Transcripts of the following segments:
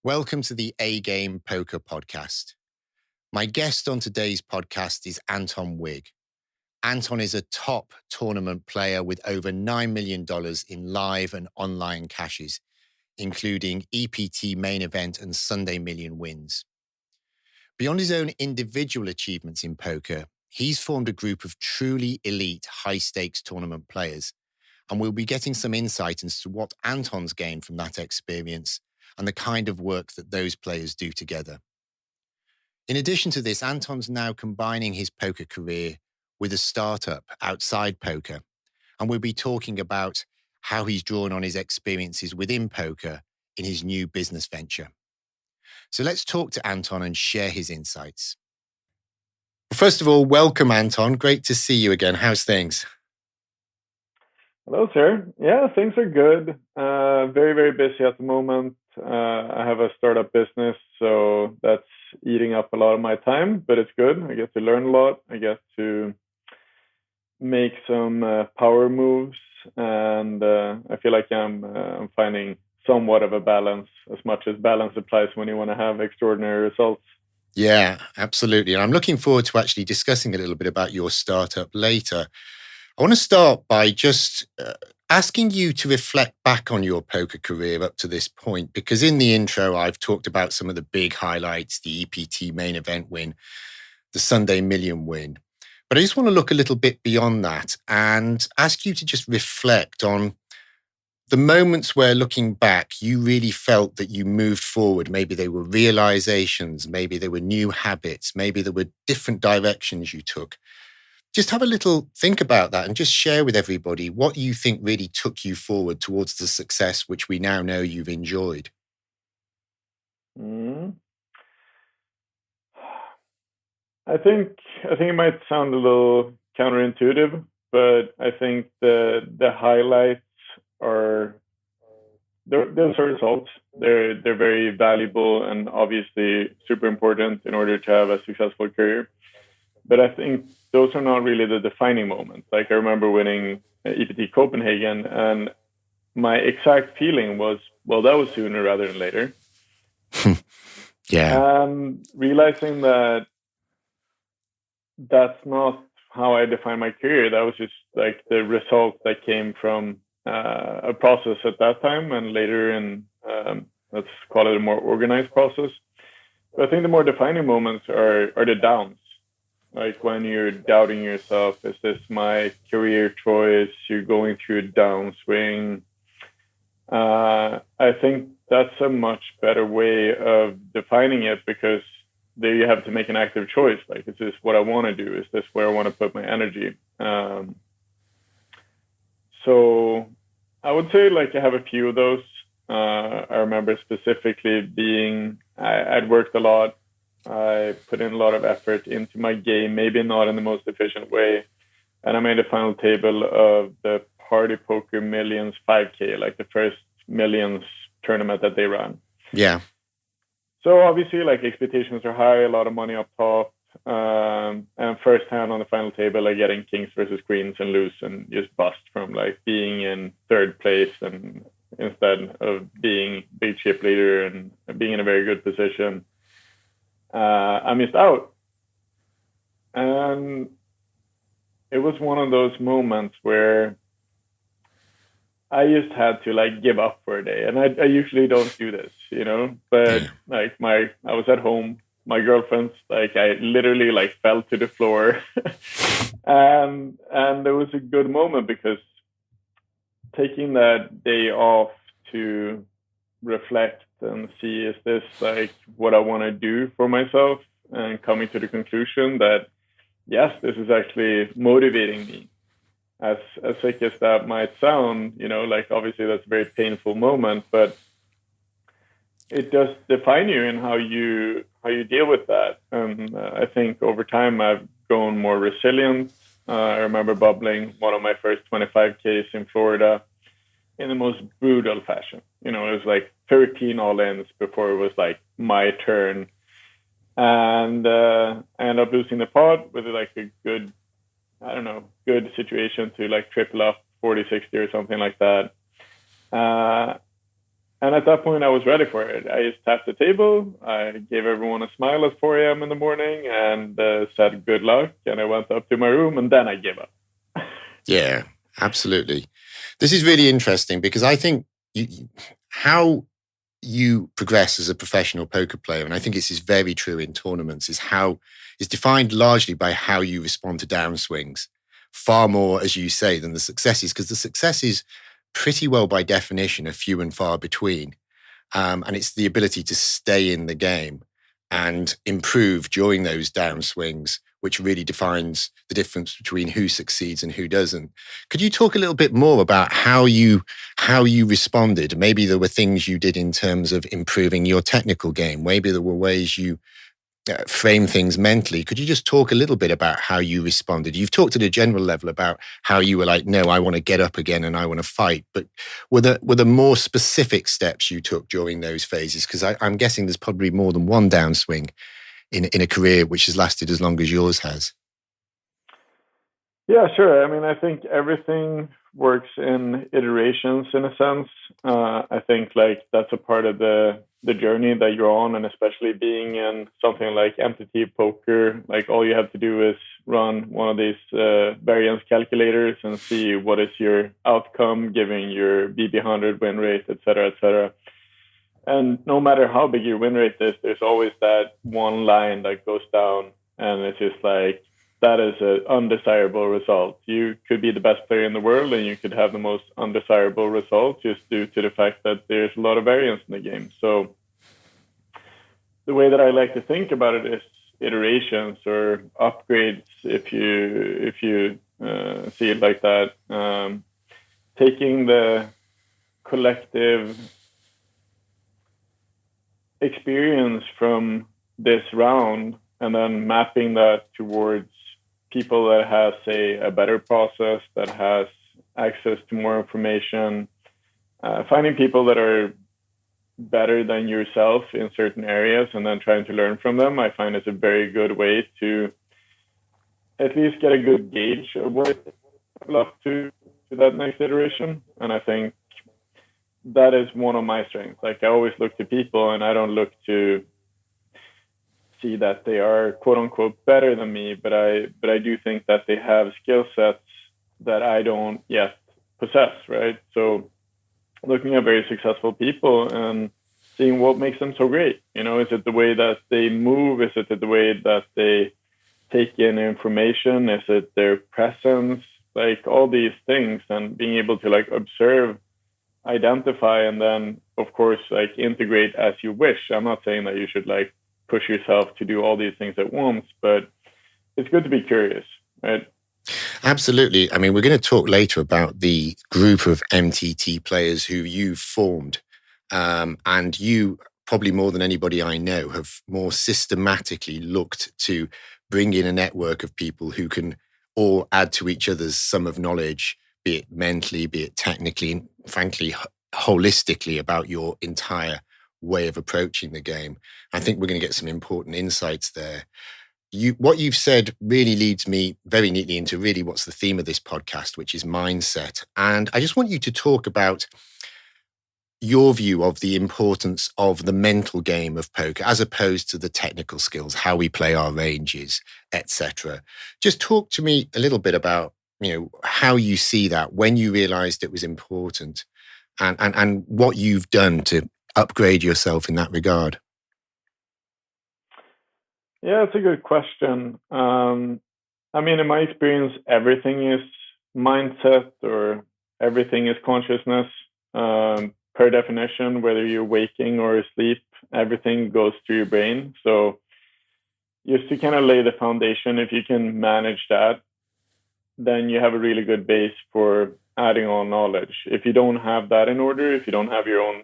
Welcome to the A-Game Poker Podcast. My guest on today's podcast is Anton Wigg. Anton is a top tournament player with over $9 million in live and online cashes, including EPT Main Event and Sunday Million wins. Beyond his own individual achievements in poker, he's formed a group of truly elite high-stakes tournament players, and we'll be getting some insight into what Anton's gained from that experience and the kind of work that those players do together. In addition to this, Anton's now combining his poker career with a startup outside poker, and we'll be talking about how he's drawn on his experiences within poker in his new business venture. So let's talk to Anton and share his insights. First of all, welcome, Anton. Great to see you again. How's things? Hello, sir. Yeah, things are good. Very, very busy at the moment. I have a startup business, so that's eating up a lot of my time, but it's good. I get to learn a lot. I get to make some power moves, and I feel like I'm finding somewhat of a balance, as much as balance applies when you want to have extraordinary results. Yeah, absolutely. And I'm looking forward to actually discussing a little bit about your startup later. I want to start by just asking you to reflect back on your poker career up to this point, because in the intro, I've talked about some of the big highlights, the EPT Main Event win, the Sunday Million win. But I just want to look a little bit beyond that and ask you to just reflect on the moments where, looking back, you really felt that you moved forward. Maybe they were realizations, maybe they were new habits, maybe there were different directions you took. Just have a little think about that and just share with everybody what you think really took you forward towards the success which we now know you've enjoyed. I think it might sound a little counterintuitive, but I think the highlights are those are results. They're very valuable and obviously super important in order to have a successful career. But I think those are not really the defining moments. Like, I remember winning EPT Copenhagen, and my exact feeling was, well, that was sooner rather than later. Yeah. Realizing that that's not how I define my career. That was just like the result that came from a process at that time, and later in, let's call it a more organized process. But I think the more defining moments are the downs. Like when you're doubting yourself, is this my career choice? You're going through a downswing. I think that's a much better way of defining it, because there you have to make an active choice. Like, is this what I want to do? Is this where I want to put my energy? So I would say, like, I have a few of those. I remember specifically I'd worked a lot. I put in a lot of effort into my game, maybe not in the most efficient way. And I made a final table of the Party Poker Millions 5K, like the first Millions tournament that they ran. Yeah. So obviously, like, expectations are high, a lot of money up top. And first hand on the final table, like getting kings versus queens and lose and just bust from like being in third place, and instead of being big chip leader and being in a very good position, I missed out. And it was one of those moments where I just had to like give up for a day. And I usually don't do this, but like I was at home, my girlfriend's, like, I literally like fell to the floor. and it was a good moment, because taking that day off to reflect and see, is this like what I want to do for myself, and coming to the conclusion that yes, this is actually motivating me. As sick as that might sound, like, obviously that's a very painful moment, but it does define you in how you deal with that. And I think over time I've grown more resilient. I remember bubbling one of my first 25Ks in Florida in the most brutal fashion. It was like 13 all-ins before it was like my turn. And I ended up losing the pot with like a good situation to like triple up 40-60 or something like that. And at that point, I was ready for it. I just tapped the table. I gave everyone a smile at 4 a.m. in the morning and said good luck. And I went up to my room, and then I gave up. Yeah, absolutely. This is really interesting because I think how you progress as a professional poker player, and I think this is very true in tournaments, is defined largely by how you respond to downswings, far more, as you say, than the successes, because the successes, pretty well by definition, are few and far between. And it's the ability to stay in the game and improve during those downswings, which really defines the difference between who succeeds and who doesn't. Could you talk a little bit more about how you responded? Maybe there were things you did in terms of improving your technical game. Maybe there were ways you frame things mentally. Could you just talk a little bit about how you responded? You've talked at a general level about how you were like, no, I want to get up again and I want to fight. But were there more specific steps you took during those phases? Because I'm guessing there's probably more than one downswing in a career which has lasted as long as yours has. Yeah, sure. I mean, I think everything works in iterations in a sense. I think like that's a part of the journey that you're on, and especially being in something like MTT poker, like all you have to do is run one of these variance calculators and see what is your outcome given your BB100 win rate, et cetera, et cetera. And no matter how big your win rate is, there's always that one line that goes down, and it's just like, that is an undesirable result. You could be the best player in the world and you could have the most undesirable result just due to the fact that there's a lot of variance in the game. So the way that I like to think about it is iterations or upgrades, if you see it like that. Taking the collective experience from this round and then mapping that towards people that has, say, a better process, that has access to more information, finding people that are better than yourself in certain areas and then trying to learn from them, I find is a very good way to at least get a good gauge of what it's up to that next iteration. And I think that is one of my strengths. Like I always look to people and I don't look to see that they are quote unquote better than me, but I do think that they have skill sets that I don't yet possess, right? So looking at very successful people and seeing what makes them so great. You know, is it the way that they move? Is it the way that they take in information? Is it their presence? Like all these things, and being able to like observe, identify, and then of course like integrate as you wish. I'm not saying that you should like push yourself to do all these things at once, but it's good to be curious, right? Absolutely. I mean, we're going to talk later about the group of MTT players who you've formed. And you, probably more than anybody I know, have more systematically looked to bring in a network of people who can all add to each other's sum of knowledge, be it mentally, be it technically, and frankly, holistically about your entire way of approaching the game. I think we're going to get some important insights there. What you've said really leads me very neatly into really what's the theme of this podcast, which is mindset. And I just want you to talk about your view of the importance of the mental game of poker as opposed to the technical skills, how we play our ranges, etc. Just talk to me a little bit about, you know, how you see that, when you realized it was important, and what you've done to upgrade yourself in that regard. Yeah, it's a good question. I mean, in my experience, everything is mindset or everything is consciousness. Per definition, whether you're waking or asleep, everything goes through your brain. So just to kind of lay the foundation, if you can manage that, then you have a really good base for adding on knowledge. If you don't have that in order, if you don't have your own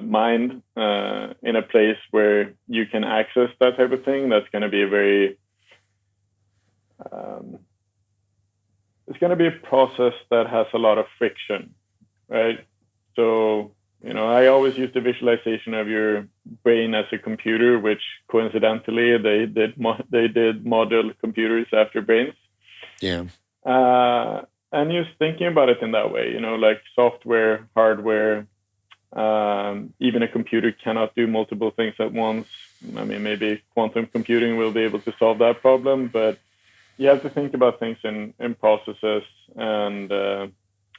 mind in a place where you can access that type of thing, that's going to be a very it's going to be a process that has a lot of friction, right? So, you know, I always use the visualization of your brain as a computer, which coincidentally they did model computers after brains. Yeah. And just thinking about it in that way, you know, like software, hardware, Even a computer cannot do multiple things at once. I mean, maybe quantum computing will be able to solve that problem, but you have to think about things in processes and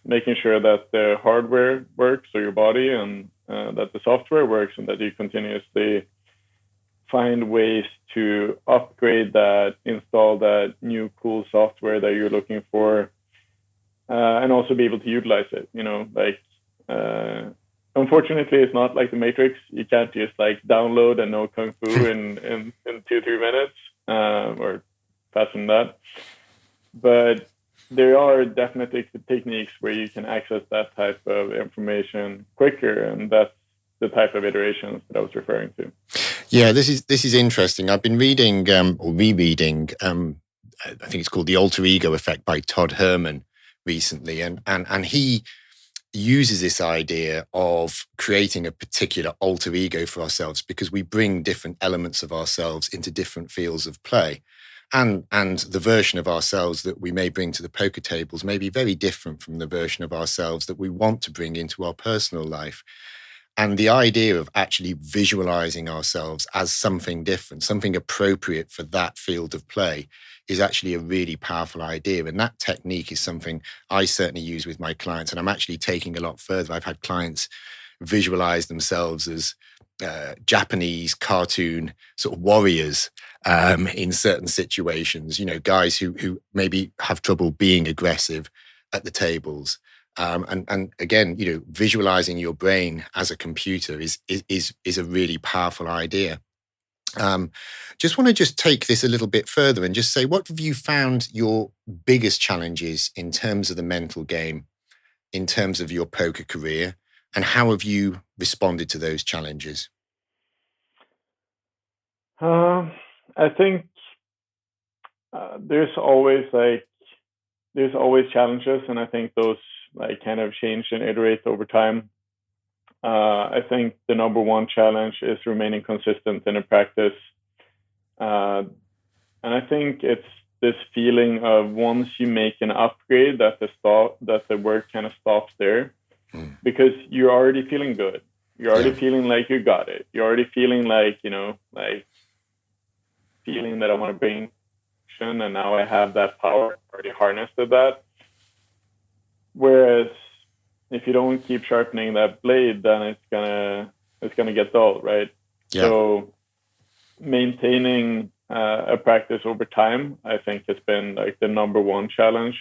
making sure that the hardware works, so your body, and that the software works, and that you continuously find ways to upgrade that, install that new cool software that you're looking for, and also be able to utilize it. Unfortunately, it's not like the Matrix. You can't just like download and know Kung Fu in 2-3 minutes or faster than that. But there are definitely techniques where you can access that type of information quicker, and that's the type of iterations that I was referring to. Yeah, this is interesting. I've been reading or rereading. I think it's called The Alter Ego Effect by Todd Herman recently, and he uses this idea of creating a particular alter ego for ourselves because we bring different elements of ourselves into different fields of play. And the version of ourselves that we may bring to the poker tables may be very different from the version of ourselves that we want to bring into our personal life. And the idea of actually visualizing ourselves as something different, something appropriate for that field of play, is actually a really powerful idea. And that technique is something I certainly use with my clients. And I'm actually taking a lot further. I've had clients visualize themselves as Japanese cartoon sort of warriors in certain situations, guys who maybe have trouble being aggressive at the tables. And again, visualizing your brain as a computer is a really powerful idea. Just want to take this a little bit further and just say, what have you found your biggest challenges in terms of the mental game, in terms of your poker career, and how have you responded to those challenges? I think there's always challenges, and I think those kind of change and iterate over time. I think the number one challenge is remaining consistent in a practice. And I think it's this feeling of once you make an upgrade that the work kind of stops there, because you're already feeling good. You're already feeling like you got it. You're already feeling like, feeling that I want to bring action, and now I have that power, already harnessed that. Whereas if you don't keep sharpening that blade, then it's gonna get dull, right? Yeah. So maintaining a practice over time, I think, has been the number one challenge.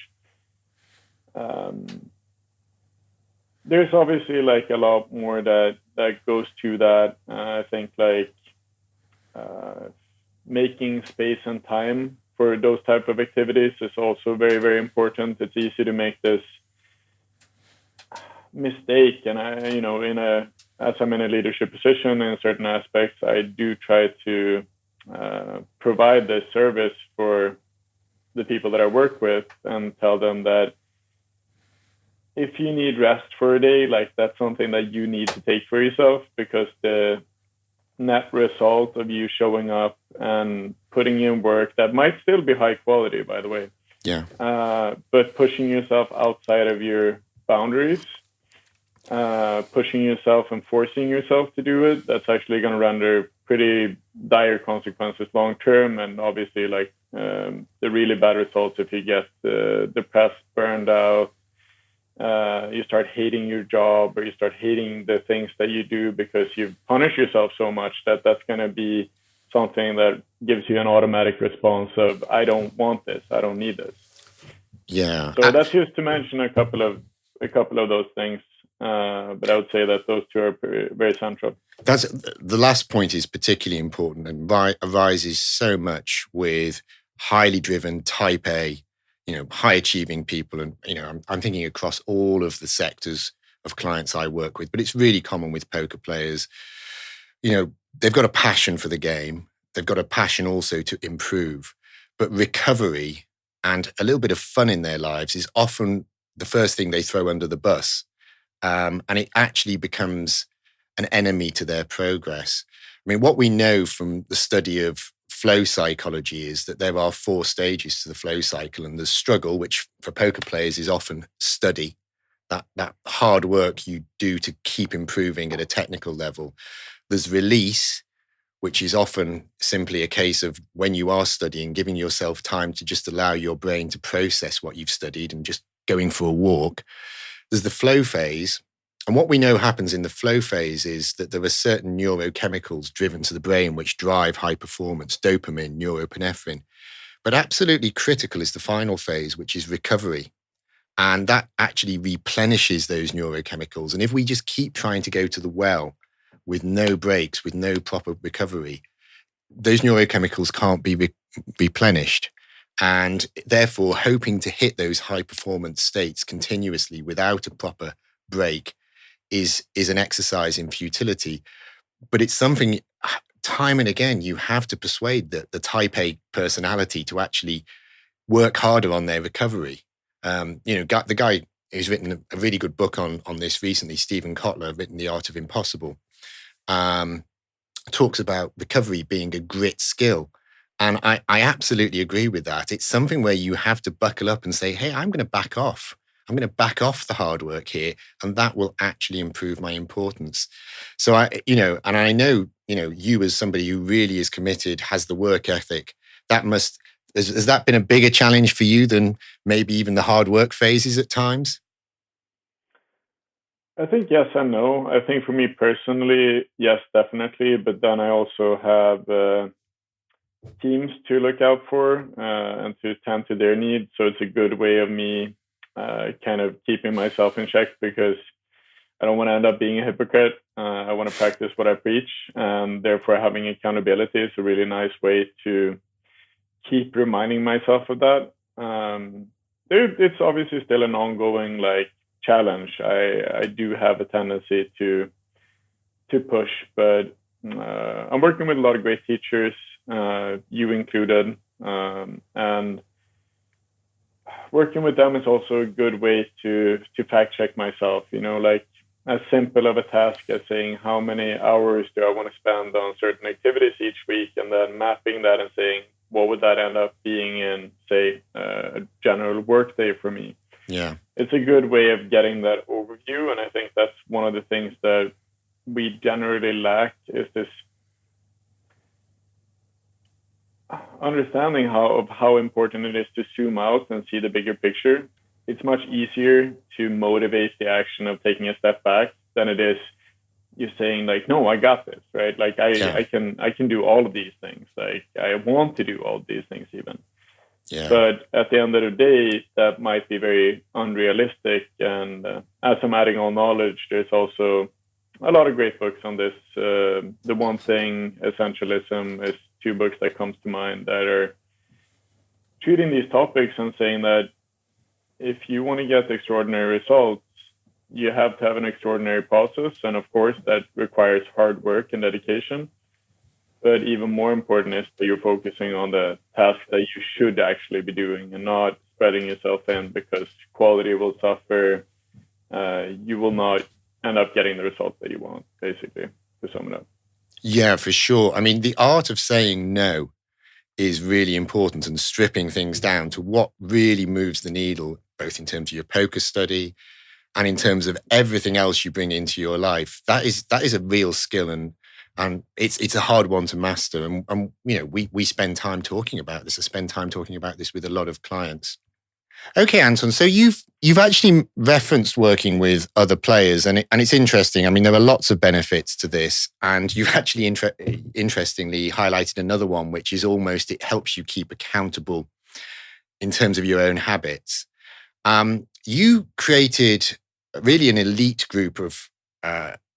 There's obviously a lot more that goes to that. I think making space and time for those type of activities is also very, very important. It's easy to make this mistake, and as I'm in a leadership position in certain aspects, I do try to provide this service for the people that I work with and tell them that if you need rest for a day, that's something that you need to take for yourself, because the net result of you showing up and putting in work that might still be high quality, by the way, but pushing yourself outside of your boundaries, pushing yourself and forcing yourself to do it, that's actually going to render pretty dire consequences long term. And obviously the really bad results, if you get depressed, burned out, you start hating your job, or you start hating the things that you do because you've punished yourself so much that's going to be something that gives you an automatic response of, I don't want this, I don't need this. Yeah. So that's just to mention a couple of those things. But I would say that those two are very central. That's the last point is particularly important and arises so much with highly driven type A, high achieving people. And, I'm thinking across all of the sectors of clients I work with, but it's really common with poker players. They've got a passion for the game. They've got a passion also to improve, but recovery and a little bit of fun in their lives is often the first thing they throw under the bus. And it actually becomes an enemy to their progress. I mean, what we know from the study of flow psychology is that there are 4 stages to the flow cycle, and the struggle, which for poker players is often study, that hard work you do to keep improving at a technical level. There's release, which is often simply a case of when you are studying, giving yourself time to just allow your brain to process what you've studied and just going for a walk. There's the flow phase. And what we know happens in the flow phase is that there are certain neurochemicals driven to the brain which drive high performance, dopamine, norepinephrine. But absolutely critical is the final phase, which is recovery. And that actually replenishes those neurochemicals. And if we just keep trying to go to the well with no breaks, with no proper recovery, those neurochemicals can't be replenished. And therefore, hoping to hit those high performance states continuously without a proper break is an exercise in futility. But it's something, time and again, you have to persuade the type A personality to actually work harder on their recovery. The guy who's written a really good book on this recently, Stephen Kotler, written The Art of Impossible, talks about recovery being a grit skill. And I absolutely agree with that. It's something where you have to buckle up and say, hey, I'm going to back off. I'm going to back off the hard work here, and that will actually improve my importance. So and I know, you as somebody who really is committed, has the work ethic, has that been a bigger challenge for you than maybe even the hard work phases at times? I think yes and no. I think for me personally, yes, definitely. But then I also have teams to look out for and to tend to their needs. So it's a good way of me kind of keeping myself in check, because I don't want to end up being a hypocrite. I want to practice what I preach, and therefore having accountability is a really nice way to keep reminding myself of that. It's obviously still an ongoing challenge. I do have a tendency to push, but I'm working with a lot of great teachers, you included, and working with them is also a good way to fact check myself. As simple of a task as saying how many hours do I want to spend on certain activities each week, and then mapping that and saying what would that end up being in, say, a general work day for me. Yeah, it's a good way of getting that overview, and I think that's one of the things that we generally lack, is this understanding of how important it is to zoom out and see the bigger picture. It's much easier to motivate the action of taking a step back than it is you saying no, I got this, right? I can do all of these things. I want to do all of these things even. Yeah. But at the end of the day, that might be very unrealistic. And as I'm adding on knowledge, there's also a lot of great books on this. The One Thing, Essentialism, is two books that comes to mind that are treating these topics and saying that if you want to get extraordinary results, you have to have an extraordinary process. And of course, that requires hard work and dedication. But even more important is that you're focusing on the task that you should actually be doing and not spreading yourself thin, because quality will suffer. You will not end up getting the results that you want, basically, to sum it up. Yeah, for sure. I mean, the art of saying no is really important, and stripping things down to what really moves the needle, both in terms of your poker study and in terms of everything else you bring into your life. That is a real skill, and it's a hard one to master. And we spend time talking about this. I spend time talking about this with a lot of clients. Okay, Anton. So you've actually referenced working with other players, and it's interesting. I mean, there are lots of benefits to this, and you've actually interestingly highlighted another one, which is almost it helps you keep accountable in terms of your own habits. You created really an elite group of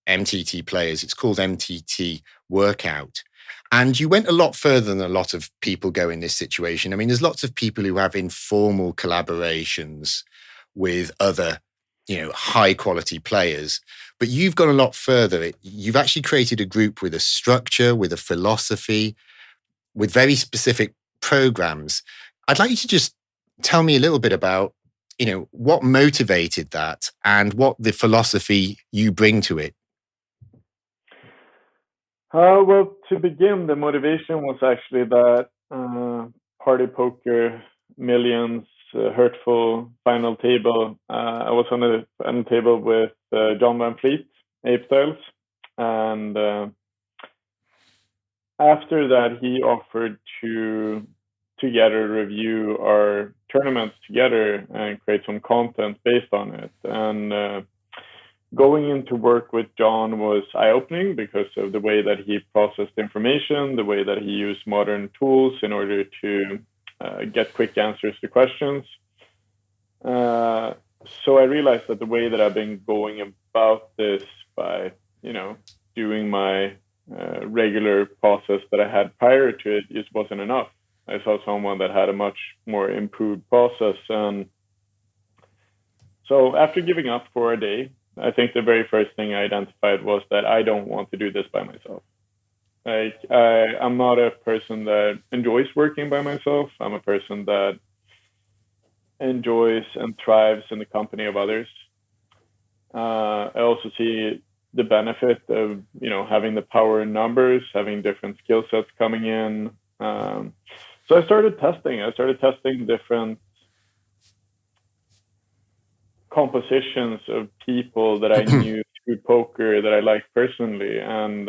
MTT players. It's called MTT Workout. And you went a lot further than a lot of people go in this situation. I mean, there's lots of people who have informal collaborations with other, high quality players, but you've gone a lot further. You've actually created a group with a structure, with a philosophy, with very specific programs. I'd like you to just tell me a little bit about, what motivated that and what the philosophy you bring to it. Well, to begin, the motivation was actually that Party Poker Millions hurtful final table. I was on a final table with John Van Fleet, Ape Styles, and after that, he offered to together review our tournaments together and create some content based on it. And going into work with John was eye-opening because of the way that he processed information, the way that he used modern tools in order to get quick answers to questions. So I realized that the way that I've been going about this by, doing my regular process that I had prior to it just wasn't enough. I saw someone that had a much more improved process. And so after giving up for a day, I think the very first thing I identified was that I don't want to do this by myself. I'm not a person that enjoys working by myself. I'm a person that enjoys and thrives in the company of others. I also see the benefit of, having the power in numbers, having different skill sets coming in. So I started testing different compositions of people that I knew through poker that I liked personally, and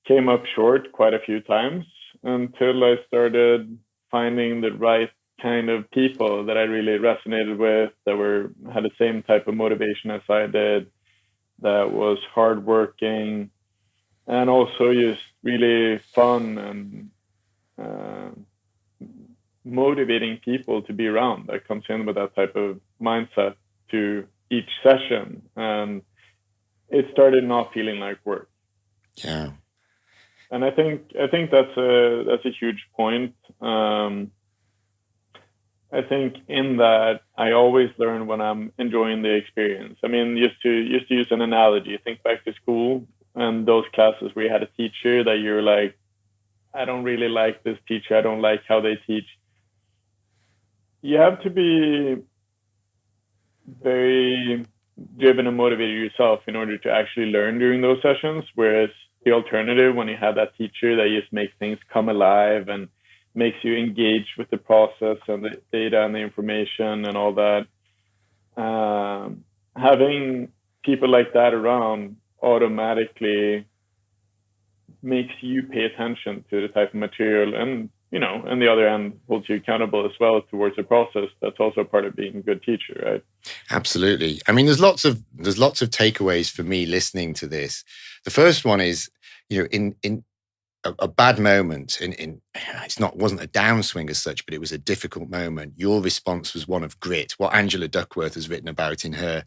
came up short quite a few times until I started finding the right kind of people that I really resonated with, that had the same type of motivation as I did, that was hardworking, and also just really fun and motivating people to be around, that comes in with that type of mindset to each session. And it started not feeling like work. Yeah. And I think that's a huge point. I think in that I always learn when I'm enjoying the experience. I mean, just to use an analogy, think back to school and those classes where you had a teacher that you're like, I don't really like this teacher. I don't like how they teach. You have to be very driven and motivated yourself in order to actually learn during those sessions. Whereas the alternative, when you have that teacher that just makes things come alive and makes you engage with the process and the data and the information and all that, having people like that around automatically makes you pay attention to the type of material, and and the other end holds you accountable as well towards the process. That's also part of being a good teacher, right? Absolutely. I mean, there's lots of takeaways for me listening to this. The first one is, in a bad moment, wasn't a downswing as such, but it was a difficult moment. Your response was one of grit. What Angela Duckworth has written about in her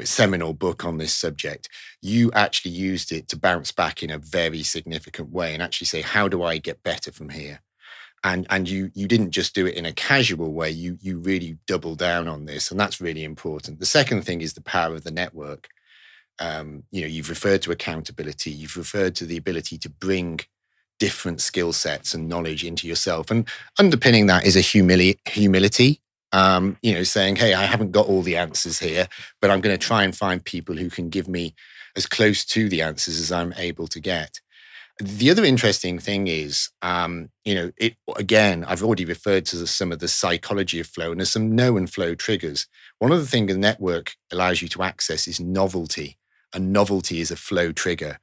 seminal book on this subject, you actually used it to bounce back in a very significant way and actually say, how do I get better from here? And you didn't just do it in a casual way. You really doubled down on this, and that's really important. The second thing is the power of the network. You've referred to accountability. You've referred to the ability to bring different skill sets and knowledge into yourself, and underpinning that is a humility. Saying, hey, I haven't got all the answers here, but I'm going to try and find people who can give me as close to the answers as I'm able to get. The other interesting thing is, again, I've already referred to some of the psychology of flow, and there's some known flow triggers. One of the things the network allows you to access is novelty, and novelty is a flow trigger.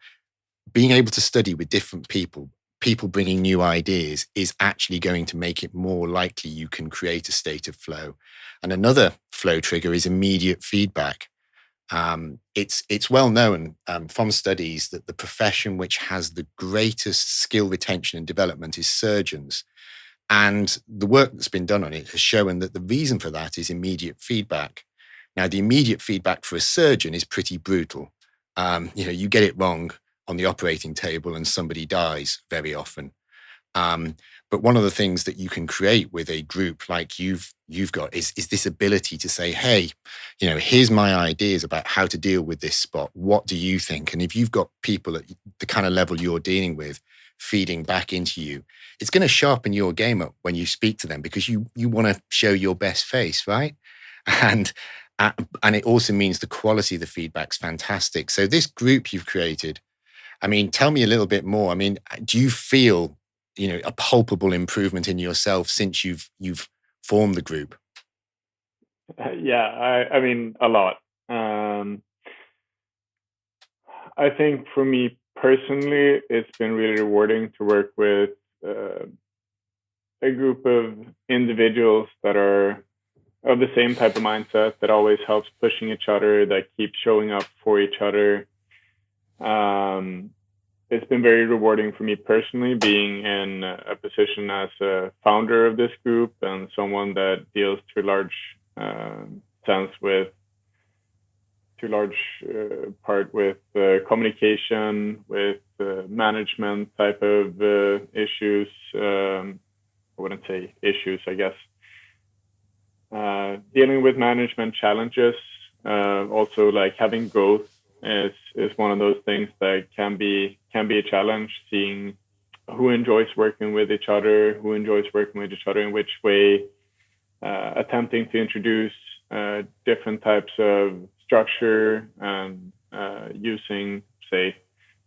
Being able to study with different people bringing new ideas is actually going to make it more likely you can create a state of flow. And another flow trigger is immediate feedback. It's well known from studies that the profession which has the greatest skill retention and development is surgeons. And the work that's been done on it has shown that the reason for that is immediate feedback. Now, the immediate feedback for a surgeon is pretty brutal. You get it wrong on the operating table and somebody dies very often. But one of the things that you can create with a group like you've got is this ability to say, hey, here's my ideas about how to deal with this spot. What do you think? And if you've got people at the kind of level you're dealing with feeding back into you, it's going to sharpen your game up when you speak to them, because you want to show your best face, right? And it also means the quality of the feedback's fantastic. So this group you've created, I mean, tell me a little bit more. I mean, do you feel a palpable improvement in yourself since you've form the group? Yeah, I mean, a lot. I think for me personally, it's been really rewarding to work with a group of individuals that are of the same type of mindset, that always helps pushing each other, that keeps showing up for each other. It's been very rewarding for me personally, being in a position as a founder of this group and someone that deals to a large sense with, to a large part with communication, with management type of issues. I wouldn't say issues, I guess. Dealing with management challenges, also like having growth is one of those things that can be a challenge. Seeing who enjoys working with each other, in which way, attempting to introduce different types of structure and using, say,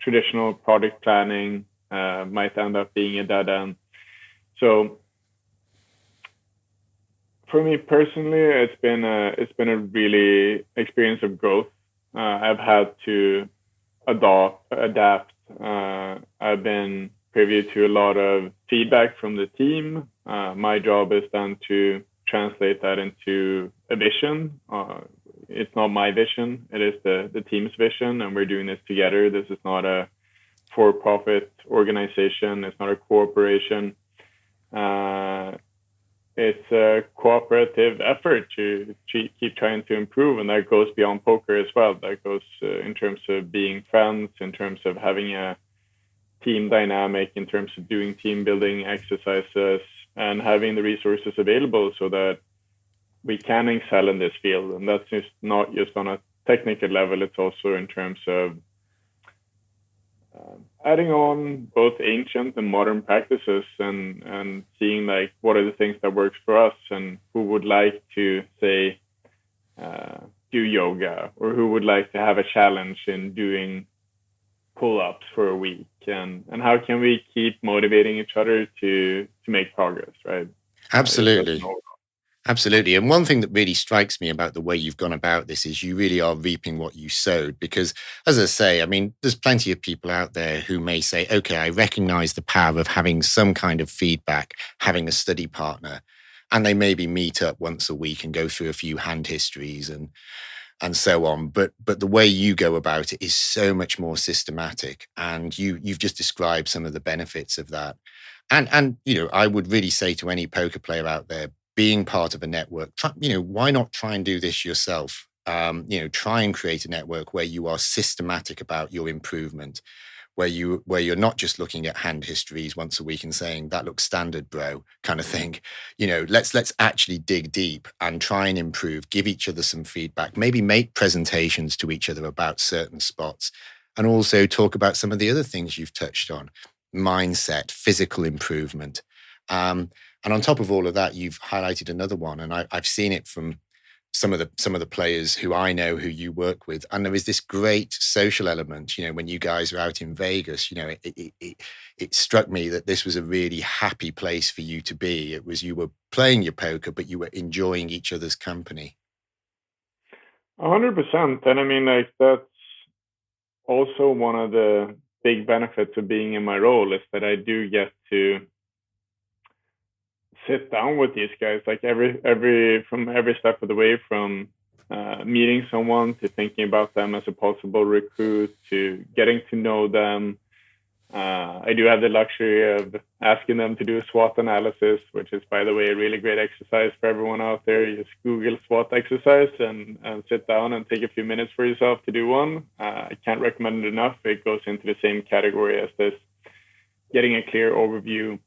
traditional product planning might end up being a dead end. So for me personally, it's been a really experience of growth. I've had to adapt. I've been privy to a lot of feedback from the team. My job is then to translate that into a vision. It's not my vision; it is the team's vision, and we're doing this together. This is not a for-profit organization. It's not a corporation. It's a cooperative effort to keep trying to improve, and that goes beyond poker as well. That goes in terms of being friends, in terms of having a team dynamic, in terms of doing team building exercises, and having the resources available so that we can excel in this field. And that's just not just on a technical level, it's also in terms of adding on both ancient and modern practices, and seeing like what are the things that works for us, and who would like to, say, do yoga, or who would like to have a challenge in doing pull-ups for a week, and how can we keep motivating each other to make progress, right? Absolutely. Absolutely. And one thing that really strikes me about the way you've gone about this is you really are reaping what you sowed. Because, as I say, I mean, there's plenty of people out there who may say, okay, I recognize the power of having some kind of feedback, having a study partner, and they maybe meet up once a week and go through a few hand histories and so on. But the way you go about it is so much more systematic. And you've just described some of the benefits of that. And I would really say to any poker player out there, being part of a network, why not try and do this yourself? Try and create a network where you are systematic about your improvement, where you're not just looking at hand histories once a week and saying that looks standard, bro, kind of thing. Let's actually dig deep and try and improve, give each other some feedback, maybe make presentations to each other about certain spots, and also talk about some of the other things you've touched on: mindset, physical improvement. And on top of all of that, you've highlighted another one, and I've seen it from some of the players who I know, who you work with, and there is this great social element. When you guys are out in Vegas, it struck me that this was a really happy place for you to be. It was, you were playing your poker, but you were enjoying each other's company. 100%, and I mean, like, that's also one of the big benefits of being in my role, is that I do get to sit down with these guys, like every step of the way, from meeting someone to thinking about them as a possible recruit to getting to know them. I do have the luxury of asking them to do a SWOT analysis, which is, by the way, a really great exercise for everyone out there. You just Google SWOT exercise and sit down and take a few minutes for yourself to do one. I can't recommend it enough. It goes into the same category as this, getting a clear overview.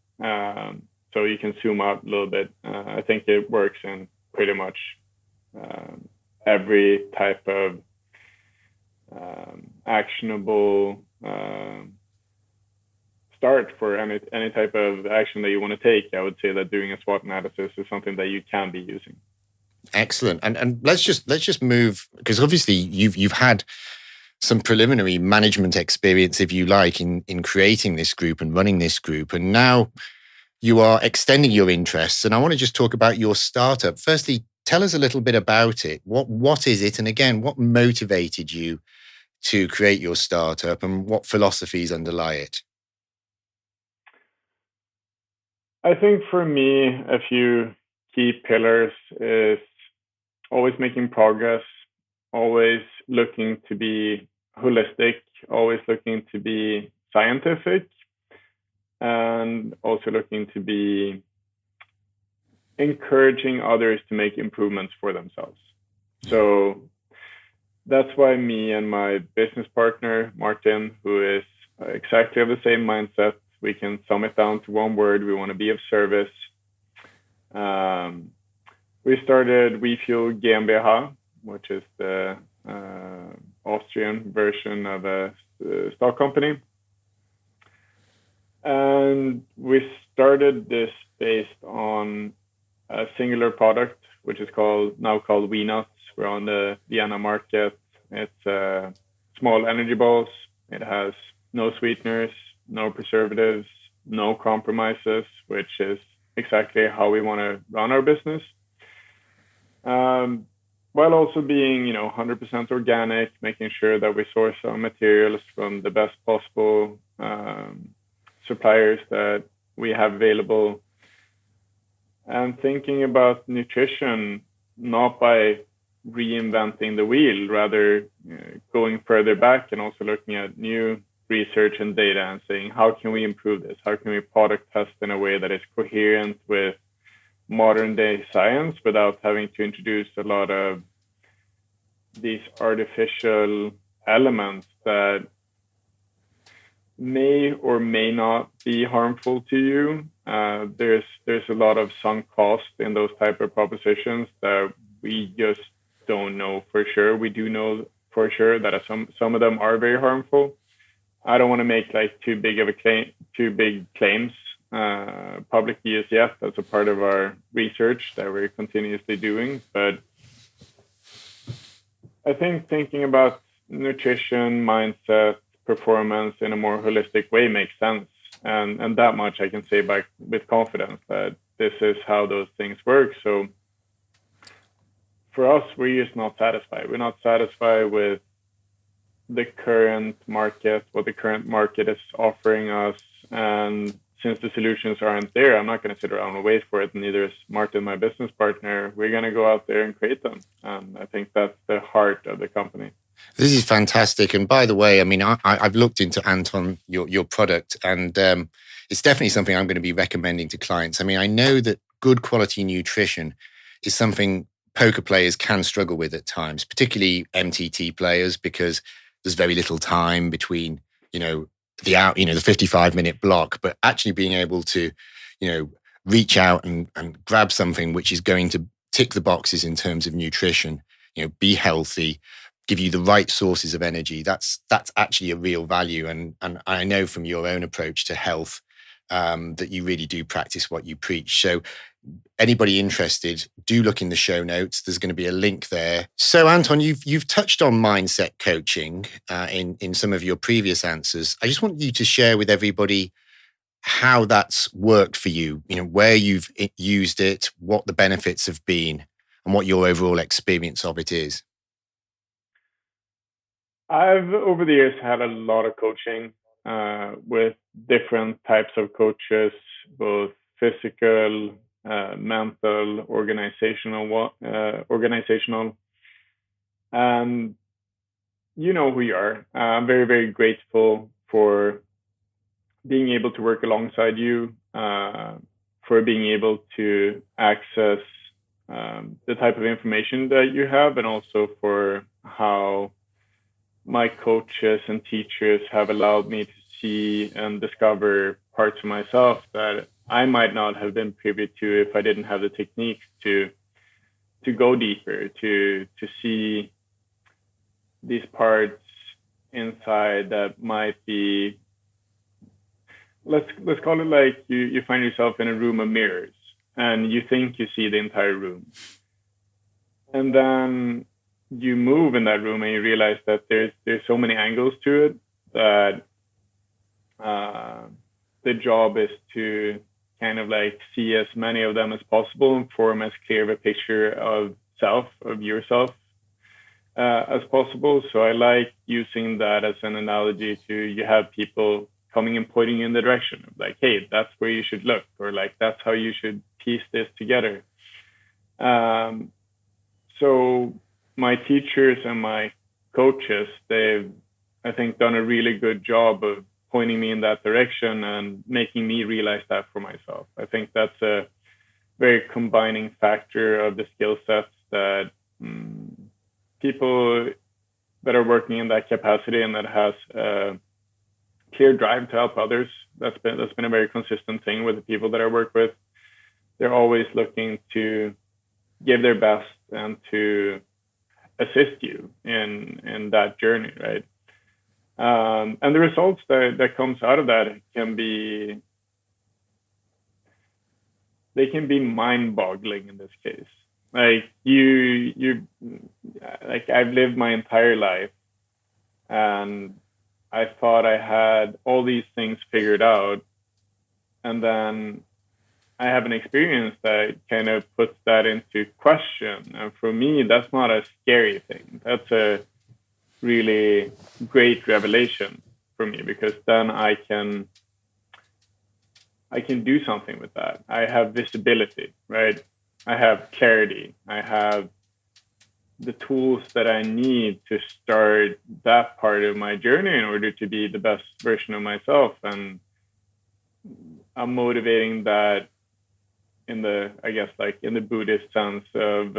So you can zoom out a little bit. I think it works in pretty much every type of actionable start for any type of action that you want to take. I would say that doing a SWOT analysis is something that you can be using. Excellent. And let's just move, because obviously you've had some preliminary management experience, if you like, in creating this group and running this group, and now you are extending your interests. And I want to just talk about your startup. Firstly, tell us a little bit about it. What is it? And again, what motivated you to create your startup and what philosophies underlie it? I think for me, a few key pillars is always making progress, always looking to be holistic, always looking to be scientific, and also looking to be encouraging others to make improvements for themselves. So that's why me and my business partner, Martin, who is exactly of the same mindset, we can sum it down to one word. We want to be of service. We started WeFuel GmbH, which is the Austrian version of a stock company. And we started this based on a singular product, which is now called WeNuts. We're on the Vienna market. It's small energy balls. It has no sweeteners, no preservatives, no compromises, which is exactly how we want to run our business. While also being, 100% organic, making sure that we source our materials from the best possible suppliers that we have available, and thinking about nutrition not by reinventing the wheel, rather going further back and also looking at new research and data and saying, how can we improve this? How can we product test in a way that is coherent with modern day science without having to introduce a lot of these artificial elements that may or may not be harmful to you. There's a lot of sunk cost in those type of propositions that we just don't know for sure. We do know for sure that some of them are very harmful. I don't want to make too big claims publicly as yet. That's a part of our research that we're continuously doing. But I think thinking about nutrition, mindset, performance in a more holistic way makes sense. And that much I can say with confidence that this is how those things work. So for us, we're just not satisfied. We're not satisfied with the current market, what the current market is offering us. And since the solutions aren't there, I'm not going to sit around and wait for it. Neither is Martin, my business partner. We're going to go out there and create them. And I think that's the heart of the company. This is fantastic. And by the way, I mean, I've looked into Anton, your product, and it's definitely something I'm going to be recommending to clients. I mean, I know that good quality nutrition is something poker players can struggle with at times, particularly MTT players, because there's very little time between, the 55-minute block, but actually being able to, reach out and grab something which is going to tick the boxes in terms of nutrition, be healthy, give you the right sources of energy. That's actually a real value. And I know from your own approach to health that you really do practice what you preach. So anybody interested, do look in the show notes. There's going to be a link there. So Anton, you've touched on mindset coaching in some of your previous answers. I just want you to share with everybody how that's worked for you, where you've used it, what the benefits have been, and what your overall experience of it is. I've over the years had a lot of coaching with different types of coaches, both physical, mental, organizational, and you know who you are. I'm very, very grateful for being able to work alongside you, for being able to access the type of information that you have, and also for how my coaches and teachers have allowed me to see and discover parts of myself that I might not have been privy to if I didn't have the techniques to go deeper, to see these parts inside that might be, let's call it like you find yourself in a room of mirrors and you think you see the entire room. And then you move in that room and you realize that there's so many angles to it that the job is to kind of like see as many of them as possible and form as clear of a picture of yourself as possible. So I like using that as an analogy to, you have people coming and pointing in the direction of like, hey, that's where you should look, or like, that's how you should piece this together. So my teachers and my coaches, they've, I think, done a really good job of pointing me in that direction and making me realize that for myself. I think that's a very combining factor of the skill sets that people that are working in that capacity and that has a clear drive to help others. That's been a very consistent thing with the people that I work with. They're always looking to give their best and to assist you in that journey, right? And the results that comes out of that can be mind-boggling in this case. Like like I've lived my entire life and I thought I had all these things figured out, and then I have an experience that kind of puts that into question. And for me, that's not a scary thing. That's a really great revelation for me, because then I can do something with that. I have visibility, right? I have clarity. I have the tools that I need to start that part of my journey in order to be the best version of myself. And I'm motivating that in the, I guess, like in the Buddhist sense of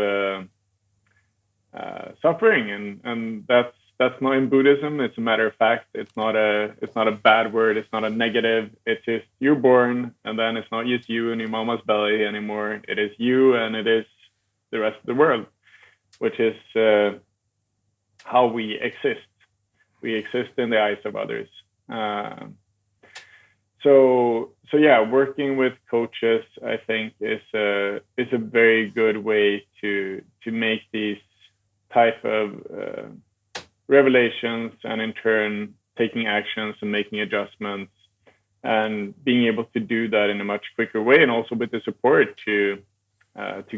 suffering, and that's not in Buddhism. It's a matter of fact. It's not a bad word. It's not a negative. It's just, you're born, and then it's not just you and your mama's belly anymore. It is you, and it is the rest of the world, which is how we exist. We exist in the eyes of others. So yeah, working with coaches, I think, is a very good way to make these type of revelations, and in turn taking actions and making adjustments, and being able to do that in a much quicker way, and also with the support to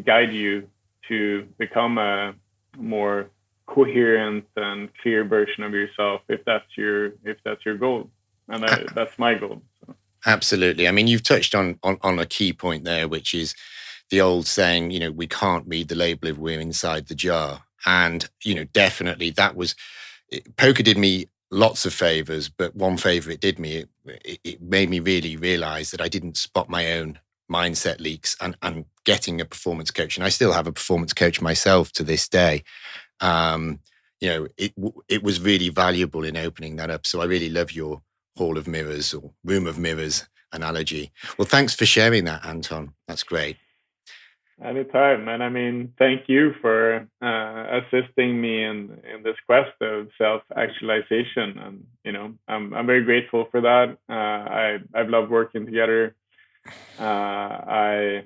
guide you to become a more coherent and clear version of yourself, if that's your goal. And that's my goal. So. Absolutely. I mean, you've touched on a key point there, which is the old saying, we can't read the label if we're inside the jar. And, definitely poker did me lots of favors, but one favor it did me, it made me really realize that I didn't spot my own mindset leaks, and getting a performance coach. And I still have a performance coach myself to this day. It was really valuable in opening that up. So I really love your hall of mirrors or room of mirrors analogy. Well, thanks for sharing that, Anton. That's great. Anytime. And I mean, thank you for assisting me in this quest of self-actualization. And, I'm very grateful for that. I've loved working together. I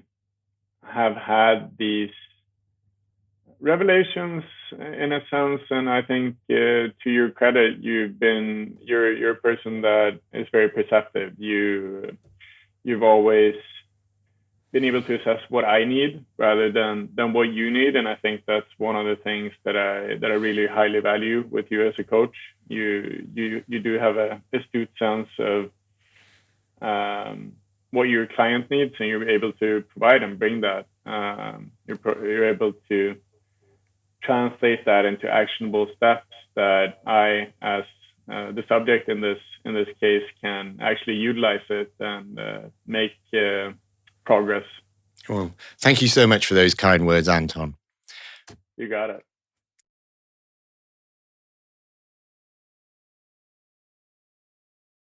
have had these revelations in a sense, and I think to your credit, you're a person that is very perceptive. You've always been able to assess what I need rather than what you need, and I think that's one of the things that I really highly value with you as a coach. You do have a astute sense of what your client needs, and you're able to provide and bring that. You're able to translate that into actionable steps that I, as the subject in this case, can actually utilize it and make progress. Well, thank you so much for those kind words, Anton. You got it.